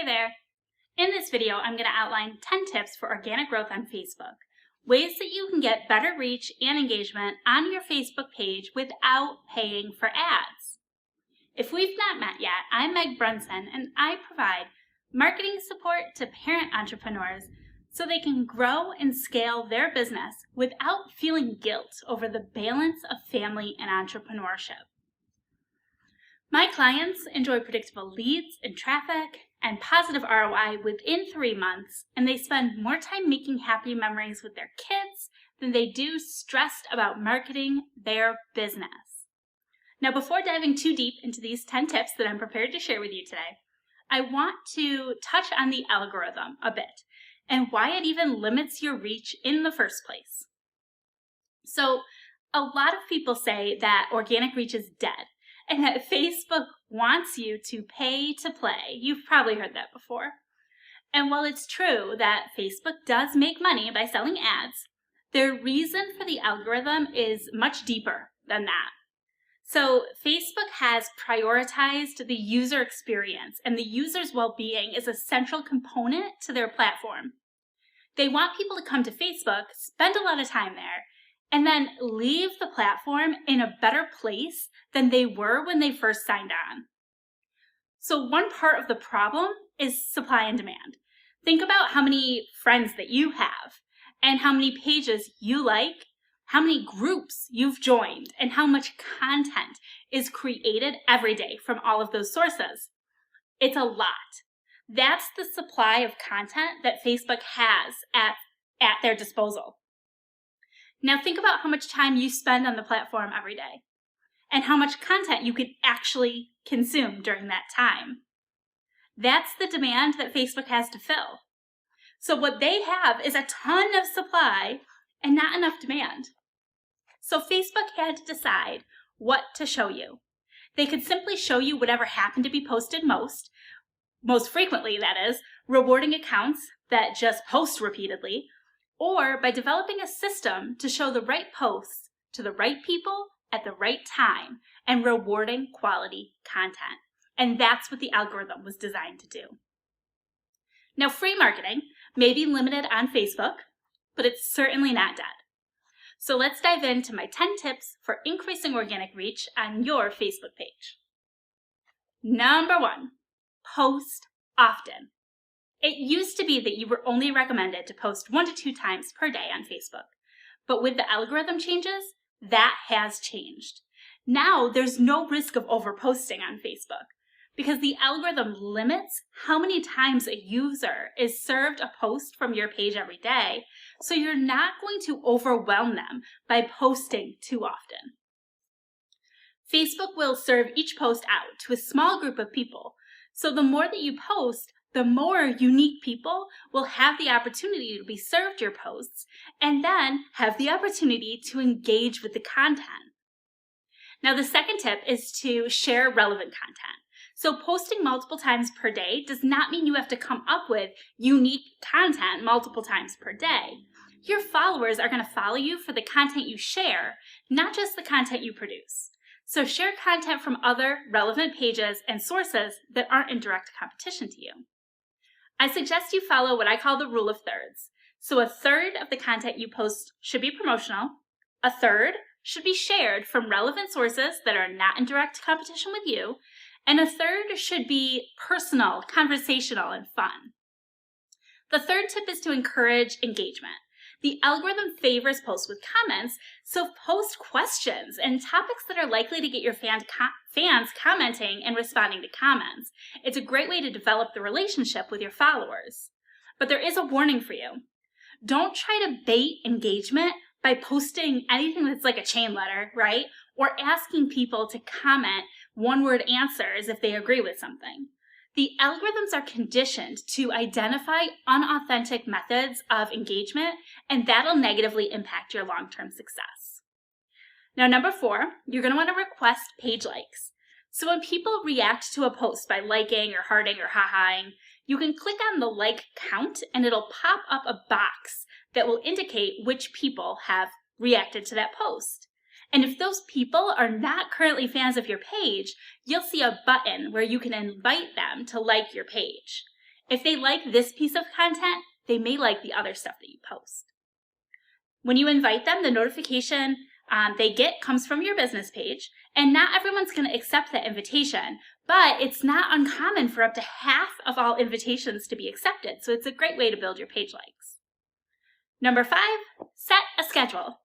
there! In this video, I'm going to outline 10 tips for organic growth on Facebook, ways that you can get better reach and engagement on your Facebook page without paying for ads. If we've not met yet, I'm Meg Brunson and I provide marketing support to parent entrepreneurs so they can grow and scale their business without feeling guilt over the balance of family and entrepreneurship. My clients enjoy predictable leads and traffic and positive ROI within 3 months, and they spend more time making happy memories with their kids than they do stressed about marketing their business. Now, before diving too deep into these 10 tips that I'm prepared to share with you today, I want to touch on the algorithm a bit and why it even limits your reach in the first place. So, a lot of people say that organic reach is dead and that Facebook wants you to pay to play. You've probably heard that before. And while it's true that Facebook does make money by selling ads, their reason for the algorithm is much deeper than that. So Facebook has prioritized the user experience, and the user's well-being is a central component to their platform. They want people to come to Facebook, spend a lot of time there, and then leave the platform in a better place than they were when they first signed on. So one part of the problem is supply and demand. Think about how many friends that you have and how many pages you like, how many groups you've joined, and how much content is created every day from all of those sources. It's a lot. That's the supply of content that Facebook has at their disposal. Now think about how much time you spend on the platform every day and how much content you can actually consume during that time. That's the demand that Facebook has to fill. So what they have is a ton of supply and not enough demand. So Facebook had to decide what to show you. They could simply show you whatever happened to be posted most frequently, that is, rewarding accounts that just post repeatedly, or by developing a system to show the right posts to the right people at the right time and rewarding quality content. And that's what the algorithm was designed to do. Now, free marketing may be limited on Facebook, but it's certainly not dead. So let's dive into my 10 tips for increasing organic reach on your Facebook page. Number 1, post often. It used to be that you were only recommended to post 1 to 2 times per day on Facebook, but with the algorithm changes, that has changed. Now there's no risk of overposting on Facebook because the algorithm limits how many times a user is served a post from your page every day, so you're not going to overwhelm them by posting too often. Facebook will serve each post out to a small group of people, so the more that you post, the more unique people will have the opportunity to be served your posts and then have the opportunity to engage with the content. Now, the second tip is to share relevant content. So posting multiple times per day does not mean you have to come up with unique content multiple times per day. Your followers are going to follow you for the content you share, not just the content you produce. So share content from other relevant pages and sources that aren't in direct competition to you. I suggest you follow what I call the rule of thirds. So a third of the content you post should be promotional, a third should be shared from relevant sources that are not in direct competition with you, and a third should be personal, conversational, and fun. The third tip is to encourage engagement. The algorithm favors posts with comments, so post questions and topics that are likely to get your fans commenting and responding to comments. It's a great way to develop the relationship with your followers. But there is a warning for you. Don't try to bait engagement by posting anything that's like a chain letter, right? Or asking people to comment one-word answers if they agree with something. The algorithms are conditioned to identify unauthentic methods of engagement, and that'll negatively impact your long-term success. Now, number 4, you're going to want to request page likes. So when people react to a post by liking or hearting or ha-haing, you can click on the like count and it'll pop up a box that will indicate which people have reacted to that post. And if those people are not currently fans of your page, you'll see a button where you can invite them to like your page. If they like this piece of content, they may like the other stuff that you post. When you invite them, the notification they get comes from your business page, and not everyone's going to accept that invitation, but it's not uncommon for up to half of all invitations to be accepted, so it's a great way to build your page likes. Number 5, set a schedule.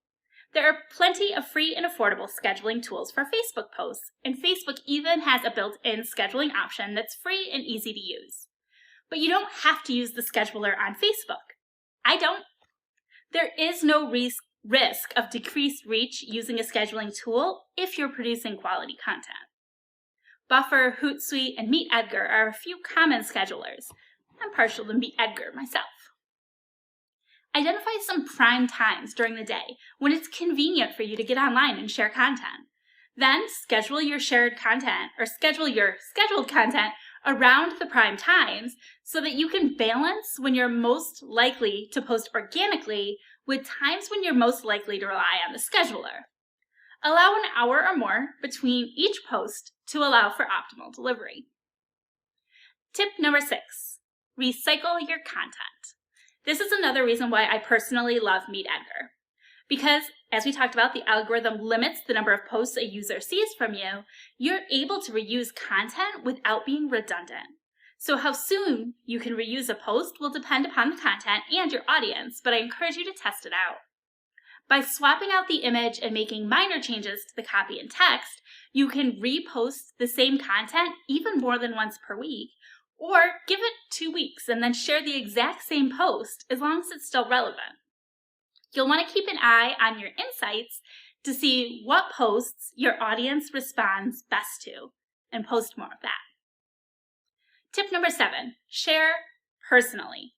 There are plenty of free and affordable scheduling tools for Facebook posts, and Facebook even has a built-in scheduling option that's free and easy to use. But you don't have to use the scheduler on Facebook. I don't. There is no risk of decreased reach using a scheduling tool if you're producing quality content. Buffer, Hootsuite, and MeetEdgar are a few common schedulers. I'm partial to MeetEdgar myself. Identify some prime times during the day when it's convenient for you to get online and share content. Then schedule your shared content or schedule your scheduled content around the prime times so that you can balance when you're most likely to post organically with times when you're most likely to rely on the scheduler. Allow an hour or more between each post to allow for optimal delivery. Tip number 6, recycle your content. This is another reason why I personally love MeetEdgar. Because, as we talked about, the algorithm limits the number of posts a user sees from you, you're able to reuse content without being redundant. So how soon you can reuse a post will depend upon the content and your audience, but I encourage you to test it out. By swapping out the image and making minor changes to the copy and text, you can repost the same content even more than once per week, or give it 2 weeks and then share the exact same post as long as it's still relevant. You'll want to keep an eye on your insights to see what posts your audience responds best to and post more of that. Tip number 7, share personally.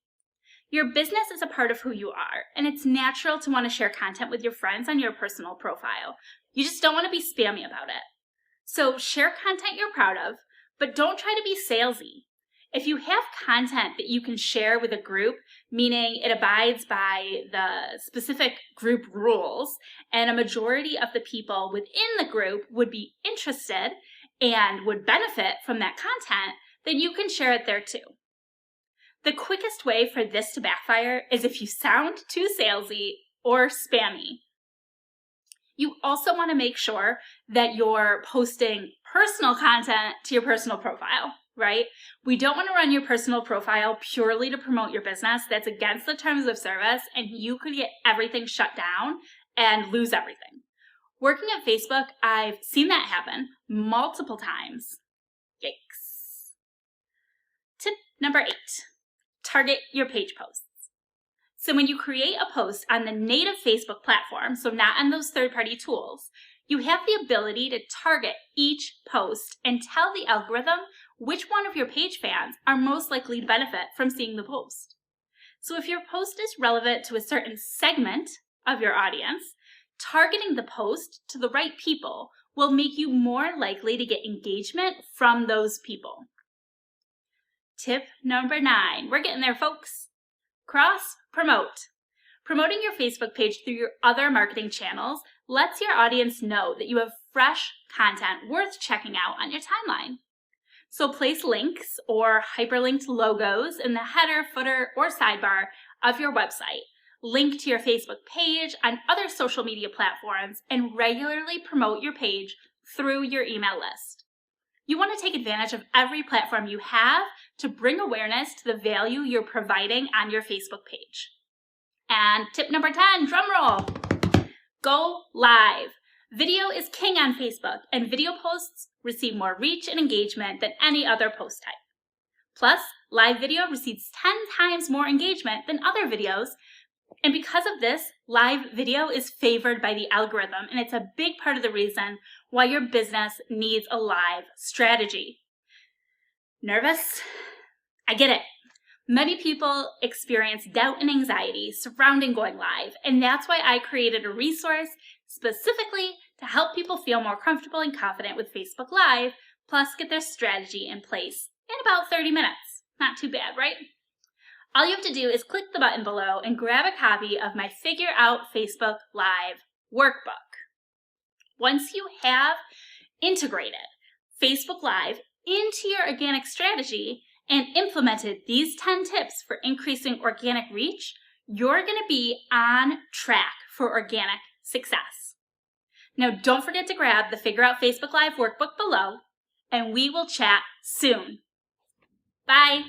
Your business is a part of who you are, and it's natural to want to share content with your friends on your personal profile. You just don't want to be spammy about it. So share content you're proud of, but don't try to be salesy. If you have content that you can share with a group, meaning it abides by the specific group rules, and a majority of the people within the group would be interested and would benefit from that content, then you can share it there too. The quickest way for this to backfire is if you sound too salesy or spammy. You also want to make sure that you're posting personal content to your personal profile, right? We don't want to run your personal profile purely to promote your business. That's against the terms of service, and you could get everything shut down and lose everything. Working at Facebook, I've seen that happen multiple times. Yikes. Tip number 8, target your page posts. So when you create a post on the native Facebook platform, so not on those third-party tools, you have the ability to target each post and tell the algorithm which one of your page fans are most likely to benefit from seeing the post. So if your post is relevant to a certain segment of your audience, targeting the post to the right people will make you more likely to get engagement from those people. Tip number 9, we're getting there, folks. Cross-promote. Promoting your Facebook page through your other marketing channels lets your audience know that you have fresh content worth checking out on your timeline. So place links or hyperlinked logos in the header, footer, or sidebar of your website. Link to your Facebook page on other social media platforms and regularly promote your page through your email list. You want to take advantage of every platform you have to bring awareness to the value you're providing on your Facebook page. And tip number 10, drum roll, go live. Video is king on Facebook, and video posts receive more reach and engagement than any other post type. Plus, live video receives 10 times more engagement than other videos, and because of this, live video is favored by the algorithm, and it's a big part of the reason why your business needs a live strategy. Nervous? I get it. Many people experience doubt and anxiety surrounding going live, and that's why I created a resource specifically to help people feel more comfortable and confident with Facebook Live, plus get their strategy in place in about 30 minutes. Not too bad, right? All you have to do is click the button below and grab a copy of my Figure Out Facebook Live workbook. Once you have integrated Facebook Live into your organic strategy and implemented these 10 tips for increasing organic reach, you're going to be on track for organic success. Now, don't forget to grab the Figure Out Facebook Live workbook below, and we will chat soon. Bye.